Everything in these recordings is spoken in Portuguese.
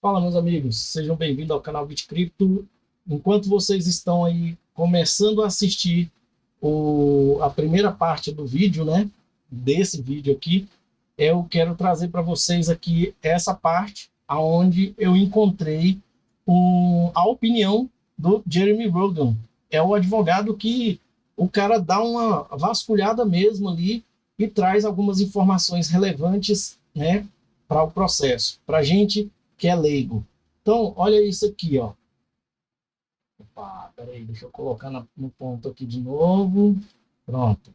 Fala, meus amigos, sejam bem-vindos ao canal BitCrypto. Enquanto vocês estão aí começando a assistir a primeira parte do vídeo, né, desse vídeo aqui, eu quero trazer para vocês aqui essa parte aonde eu encontrei a opinião do Jeremy Rogan. É o advogado que o cara dá uma vasculhada mesmo ali e traz algumas informações relevantes, né, para o processo, para a gente que é leigo. Então, olha isso aqui, ó. Opa, peraí, deixa eu colocar no ponto aqui de novo. Pronto.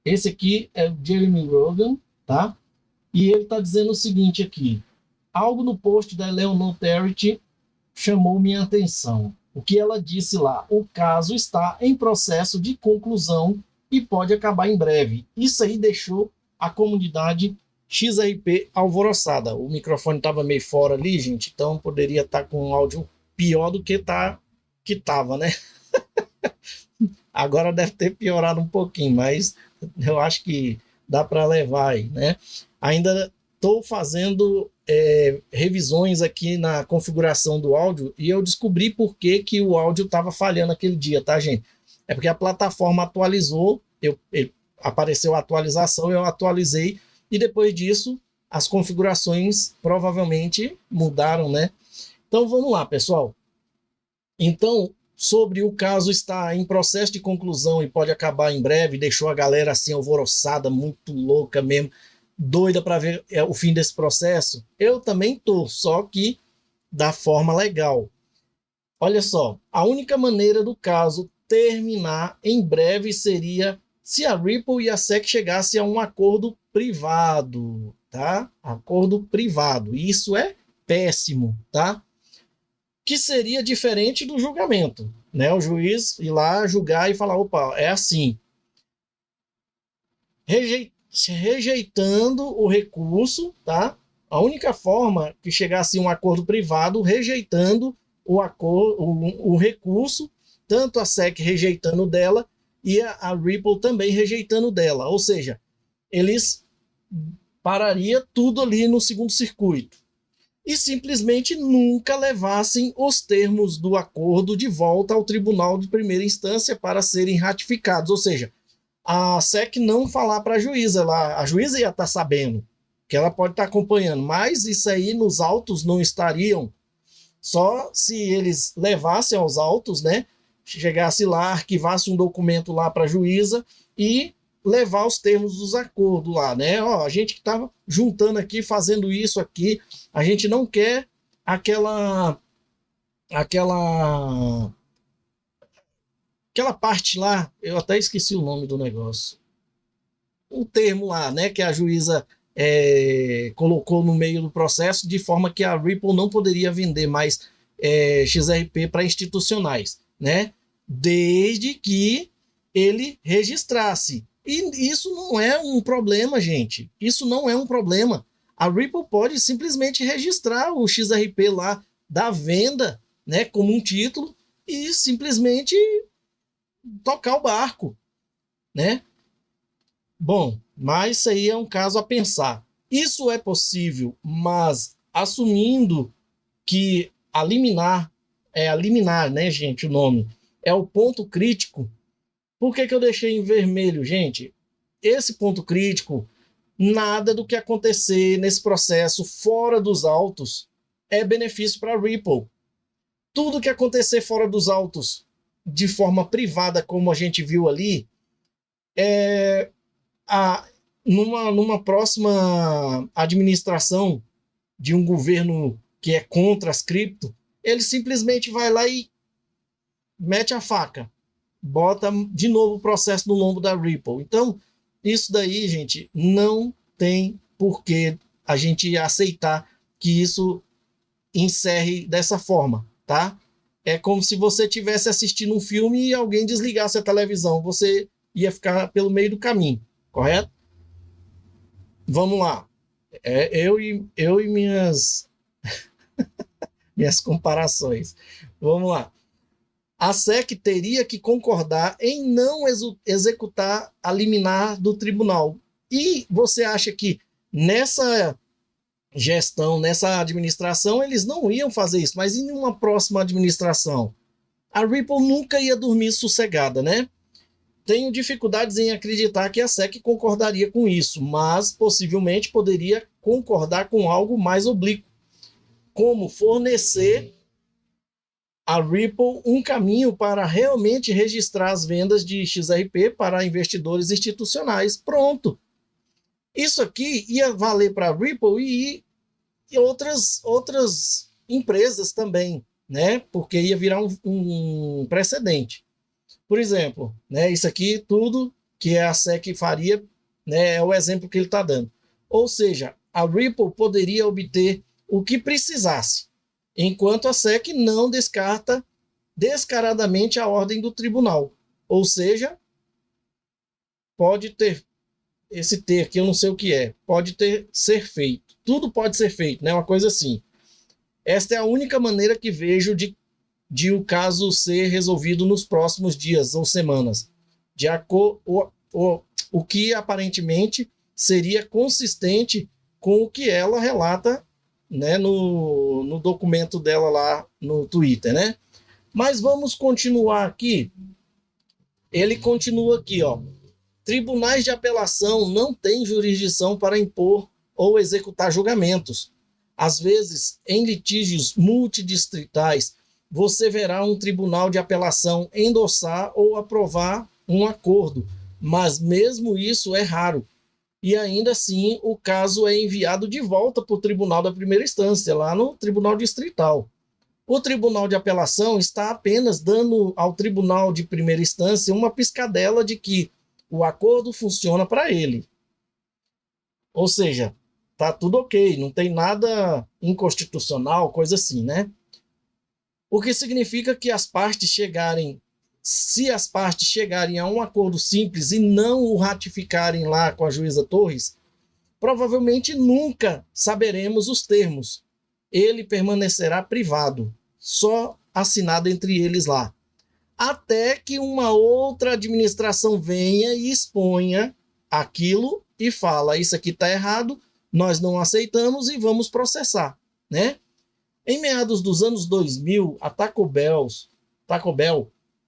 Esse aqui é o Jeremy Rogan, tá? E ele está dizendo o seguinte aqui: algo no post da Eleanor Territy chamou minha atenção. O que ela disse lá? O caso está em processo de conclusão e pode acabar em breve. Isso aí deixou a comunidade XRP alvoroçada. O microfone estava meio fora ali, gente, então poderia estar com um áudio pior do que estava, né? Agora deve ter piorado um pouquinho, mas eu acho que dá para levar aí, né? Ainda estou fazendo revisões aqui na configuração do áudio e eu descobri por que o áudio estava falhando aquele dia, tá, gente? É porque a plataforma atualizou, apareceu a atualização, eu atualizei e depois disso as configurações provavelmente mudaram, né? Então vamos lá, pessoal. Então, sobre o caso está em processo de conclusão e pode acabar em breve, deixou a galera assim alvoroçada, muito louca mesmo, doida para ver o fim desse processo. Eu também tô, só que da forma legal. Olha só, a única maneira do caso terminar em breve seria se a Ripple e a SEC chegassem a um acordo privado, tá? Acordo privado. Isso é péssimo, tá? Que seria diferente do julgamento, né? O juiz ir lá julgar e falar, opa, é assim. Rejeitando o recurso, tá? A única forma que chegasse a um acordo privado, rejeitando o recurso, tanto a SEC rejeitando dela e a Ripple também rejeitando dela. Ou seja, eles pararia tudo ali no segundo circuito e simplesmente nunca levassem os termos do acordo de volta ao tribunal de primeira instância para serem ratificados. Ou seja, a SEC não falar para a juíza, a juíza ia estar sabendo, que ela pode estar acompanhando, mas isso aí nos autos não estariam, só se eles levassem aos autos, né? Chegasse lá, arquivasse um documento lá para a juíza e levar os termos dos acordos lá, né? Ó, a gente que estava juntando aqui, fazendo isso aqui, a gente não quer aquela aquela aquela parte lá, eu até esqueci o nome do negócio. O termo lá, né, que a juíza colocou no meio do processo, de forma que a Ripple não poderia vender mais XRP para institucionais, né? Desde que ele registrasse. E isso não é um problema, gente. Isso não é um problema. A Ripple pode simplesmente registrar o XRP lá da venda, né, como um título e simplesmente tocar o barco, né? Bom, mas isso aí é um caso a pensar. Isso é possível, mas assumindo que a liminar, né, gente, o nome, é o ponto crítico. Por que eu deixei em vermelho, gente? Esse ponto crítico, nada do que acontecer nesse processo fora dos autos é benefício para a Ripple. Tudo que acontecer fora dos autos de forma privada, como a gente viu ali, a, numa próxima administração de um governo que é contra as cripto, ele simplesmente vai lá e mete a faca, bota de novo o processo no lombo da Ripple. Então, isso daí, gente, não tem por que a gente aceitar que isso encerre dessa forma, tá? É como se você estivesse assistindo um filme e alguém desligasse a televisão. Você ia ficar pelo meio do caminho, correto? Vamos lá. Eu e minhas comparações. Vamos lá. A SEC teria que concordar em não executar a liminar do tribunal. E você acha que nessa gestão, nessa administração, eles não iam fazer isso, mas em uma próxima administração, a Ripple nunca ia dormir sossegada, né? Tenho dificuldades em acreditar que a SEC concordaria com isso, mas possivelmente poderia concordar com algo mais oblíquo, como fornecer a Ripple um caminho para realmente registrar as vendas de XRP para investidores institucionais. Pronto. Isso aqui ia valer para a Ripple e outras empresas também, né? Porque ia virar um precedente. Por exemplo, né, isso aqui tudo que a SEC faria, né, é o exemplo que ele está dando. Ou seja, a Ripple poderia obter o que precisasse, enquanto a SEC não descarta descaradamente a ordem do tribunal. Ou seja, pode ter esse ter que eu não sei o que é, pode ser feito. Tudo pode ser feito, né? Uma coisa assim. Esta é a única maneira que vejo de o caso ser resolvido nos próximos dias ou semanas, de o que aparentemente seria consistente com o que ela relata, né, no documento dela lá no Twitter, né? Mas vamos continuar aqui. Ele continua aqui, ó. Tribunais de apelação não têm jurisdição para impor ou executar julgamentos. Às vezes, em litígios multidistritais, você verá um tribunal de apelação endossar ou aprovar um acordo, mas mesmo isso é raro. E ainda assim, o caso é enviado de volta para o tribunal da primeira instância, lá no tribunal distrital. O tribunal de apelação está apenas dando ao tribunal de primeira instância uma piscadela de que o acordo funciona para ele. Ou seja, tá tudo ok, não tem nada inconstitucional, coisa assim, né? O que significa que se as partes chegarem a um acordo simples e não o ratificarem lá com a juíza Torres, provavelmente nunca saberemos os termos. Ele permanecerá privado, só assinado entre eles lá. Até que uma outra administração venha e exponha aquilo e fala, isso aqui está errado, nós não aceitamos e vamos processar, né? Em meados dos anos 2000, a Taco Bell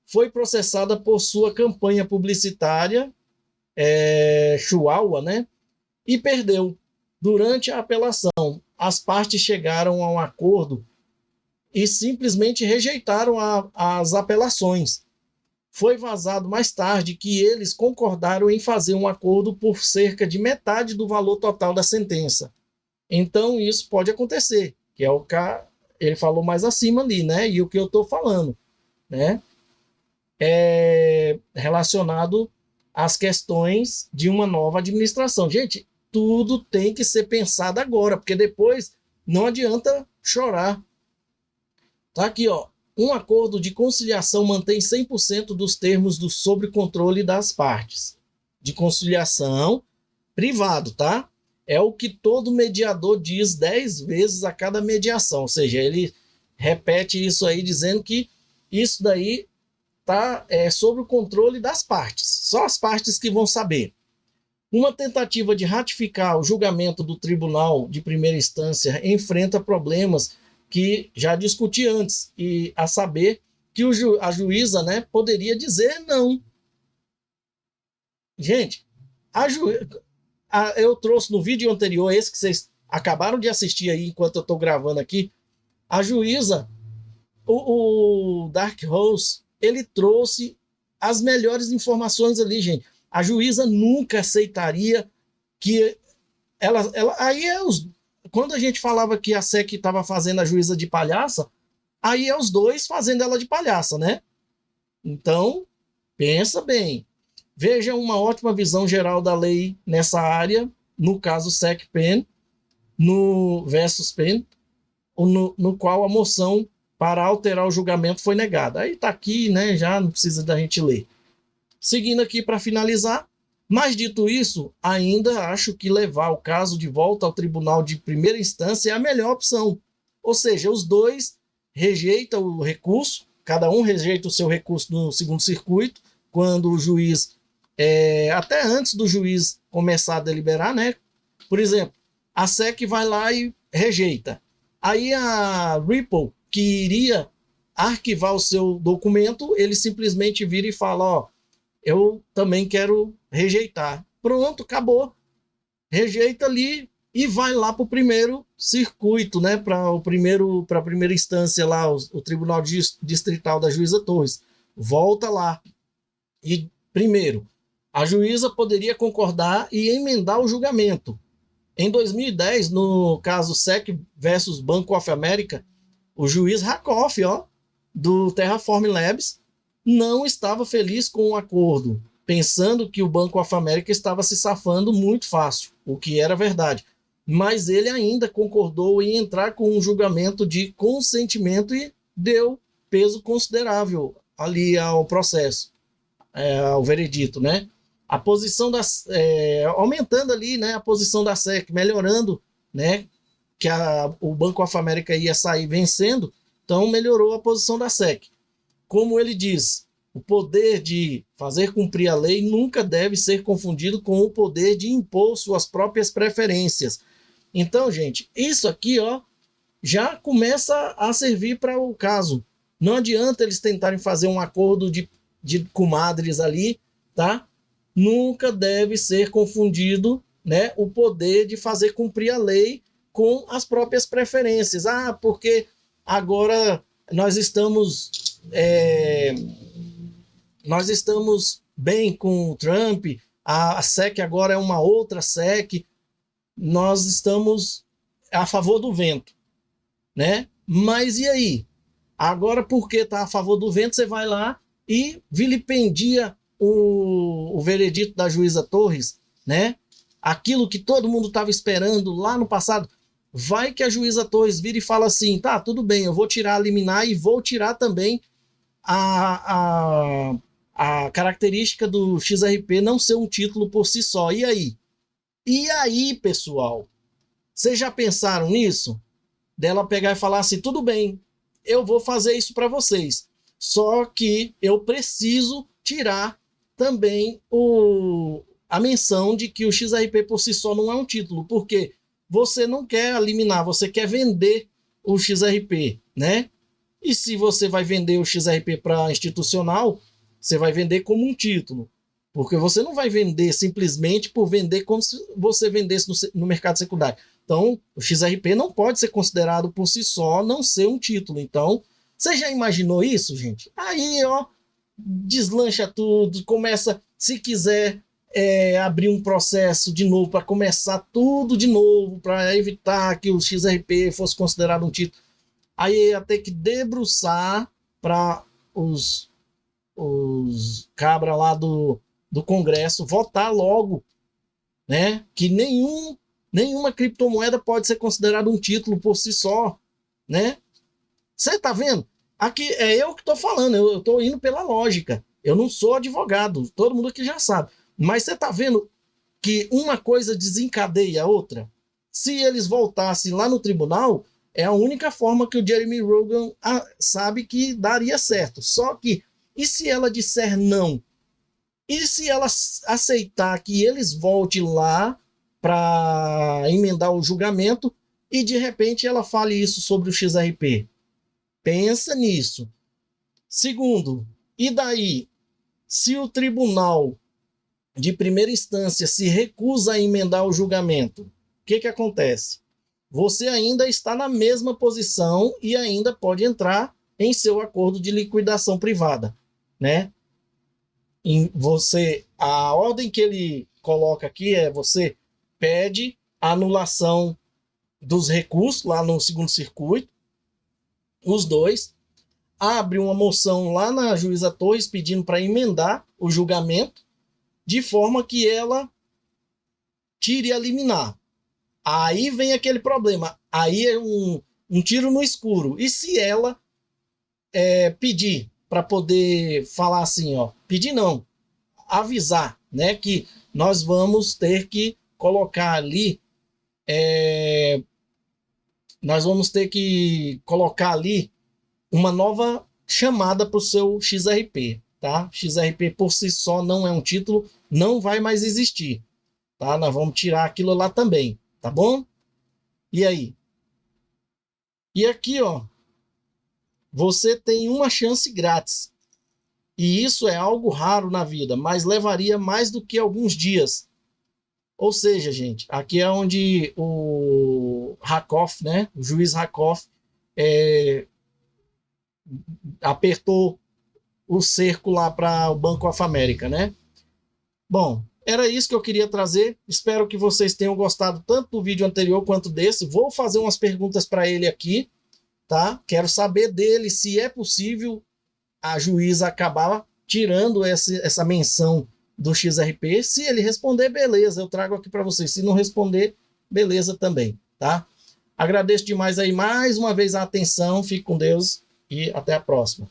foi processada por sua campanha publicitária, Chihuahua, né? E perdeu. Durante a apelação, as partes chegaram a um acordo e simplesmente rejeitaram as apelações. Foi vazado mais tarde que eles concordaram em fazer um acordo por cerca de metade do valor total da sentença. Então, isso pode acontecer, que é o que ele falou mais acima ali, né? E o que eu estou falando, né? É relacionado às questões de uma nova administração. Gente, tudo tem que ser pensado agora, porque depois não adianta chorar. Tá aqui, ó. Um acordo de conciliação mantém 100% dos termos do sobre controle das partes. De conciliação privado, tá? É o que todo mediador diz 10 vezes a cada mediação. Ou seja, ele repete isso aí dizendo que isso daí tá sob o controle das partes. Só as partes que vão saber. Uma tentativa de ratificar o julgamento do tribunal de primeira instância enfrenta problemas que já discuti antes, e a saber que a juíza, né, poderia dizer não. Gente, eu trouxe no vídeo anterior, esse que vocês acabaram de assistir aí enquanto eu estou gravando aqui, a juíza, o Dark Horse, ele trouxe as melhores informações ali, gente. A juíza nunca aceitaria que aí quando a gente falava que a SEC estava fazendo a juíza de palhaça, aí é os dois fazendo ela de palhaça, né? Então, pensa bem. Veja uma ótima visão geral da lei nessa área, no caso SEC-PEN, no versus PEN, no qual a moção para alterar o julgamento foi negada. Aí está aqui, né? Já não precisa da gente ler. Seguindo aqui para finalizar, mas dito isso, ainda acho que levar o caso de volta ao tribunal de primeira instância é a melhor opção. Ou seja, os dois rejeitam o recurso, cada um rejeita o seu recurso no segundo circuito, quando o juiz, até antes do juiz começar a deliberar, né? Por exemplo, a SEC vai lá e rejeita. Aí a Ripple, que iria arquivar o seu documento, ele simplesmente vira e fala, ó, eu também quero rejeitar. Pronto, acabou. Rejeita ali e vai lá para o primeiro circuito, né? Para a primeira instância lá, o Tribunal Distrital da Juíza Torres. Volta lá. E, primeiro, a juíza poderia concordar e emendar o julgamento. Em 2010, no caso SEC versus Bank of America, o juiz Rakoff, do Terraform Labs, não estava feliz com o acordo, pensando que o Banco of America estava se safando muito fácil, o que era verdade. Mas ele ainda concordou em entrar com um julgamento de consentimento e deu peso considerável ali ao processo, ao veredito, né? A posição aumentando ali, né, a posição da SEC, melhorando, né, que o Banco of America ia sair vencendo, então melhorou a posição da SEC. Como ele diz, o poder de fazer cumprir a lei nunca deve ser confundido com o poder de impor suas próprias preferências. Então, gente, isso aqui, já começa a servir para o caso. Não adianta eles tentarem fazer um acordo de comadres ali, tá? Nunca deve ser confundido, né, o poder de fazer cumprir a lei com as próprias preferências. Ah, porque agora nós estamos bem com o Trump, a SEC agora é uma outra SEC, nós estamos a favor do vento, né? Mas e aí? Agora, porque está a favor do vento, você vai lá e vilipendia o veredito da juíza Torres, né? Aquilo que todo mundo estava esperando lá no passado. Vai que a juíza Torres vira e fala assim, tá, tudo bem, eu vou tirar a liminar e vou tirar também a característica do XRP não ser um título por si só. E aí? E aí, pessoal? Vocês já pensaram nisso? Dela pegar e falar assim, tudo bem, eu vou fazer isso para vocês. Só que eu preciso tirar também a menção de que o XRP por si só não é um título, porque você não quer eliminar, você quer vender o XRP, né? E se você vai vender o XRP para institucional, você vai vender como um título. Porque você não vai vender simplesmente por vender como se você vendesse no mercado secundário. Então, o XRP não pode ser considerado por si só não ser um título. Então, você já imaginou isso, gente? Aí, deslancha tudo, começa, se quiser abrir um processo de novo para começar tudo de novo, para evitar que o XRP fosse considerado um título. Aí ia ter que debruçar para os cabras lá do Congresso votar logo, né? Que nenhuma criptomoeda pode ser considerada um título por si só, né? Você tá vendo? Aqui é eu que estou falando, eu estou indo pela lógica. Eu não sou advogado, todo mundo aqui já sabe. Mas você tá vendo que uma coisa desencadeia a outra? Se eles voltassem lá no tribunal, é a única forma que o Jeremy Rogan sabe que daria certo. Só que, e se ela disser não? E se ela aceitar que eles voltem lá para emendar o julgamento e de repente ela fale isso sobre o XRP? Pensa nisso. Segundo, e daí? Se o tribunal de primeira instância se recusa a emendar o julgamento, o que acontece? Você ainda está na mesma posição e ainda pode entrar em seu acordo de liquidação privada, né? A ordem que ele coloca aqui é: você pede a anulação dos recursos lá no segundo circuito, os dois, abre uma moção lá na juíza Torres pedindo para emendar o julgamento, de forma que ela tire a liminar. Aí vem aquele problema, aí é um tiro no escuro. E se ela pedir para poder falar assim, pedir não, avisar, né, que nós vamos ter que colocar ali, uma nova chamada para o seu XRP, tá? XRP por si só não é um título, não vai mais existir, tá? Nós vamos tirar aquilo lá também, tá bom? E aí? E aqui, ó, você tem uma chance grátis. E isso é algo raro na vida, mas levaria mais do que alguns dias. Ou seja, gente, aqui é onde o Rakoff, né, o juiz Rakoff, apertou o cerco lá para o Banco of America, né? Bom, era isso que eu queria trazer. Espero que vocês tenham gostado tanto do vídeo anterior quanto desse. Vou fazer umas perguntas para ele aqui, tá? Quero saber dele se é possível a juíza acabar tirando essa menção do XRP. Se ele responder, beleza, eu trago aqui para vocês. Se não responder, beleza também, tá? Agradeço demais aí mais uma vez a atenção. Fique com Deus e até a próxima.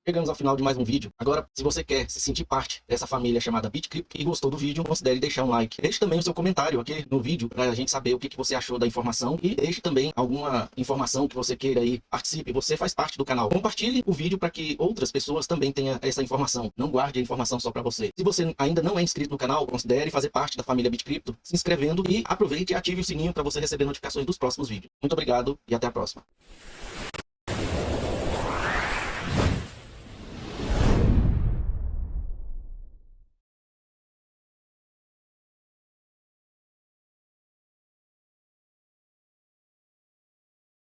Chegamos ao final de mais um vídeo. Agora, se você quer se sentir parte dessa família chamada BitCrypto e gostou do vídeo, considere deixar um like. Deixe também o seu comentário aqui no vídeo para a gente saber o que você achou da informação e deixe também alguma informação que você queira aí. Participe, você faz parte do canal. Compartilhe o vídeo para que outras pessoas também tenham essa informação. Não guarde a informação só para você. Se você ainda não é inscrito no canal, considere fazer parte da família BitCrypto, se inscrevendo e aproveite e ative o sininho para você receber notificações dos próximos vídeos. Muito obrigado e até a próxima.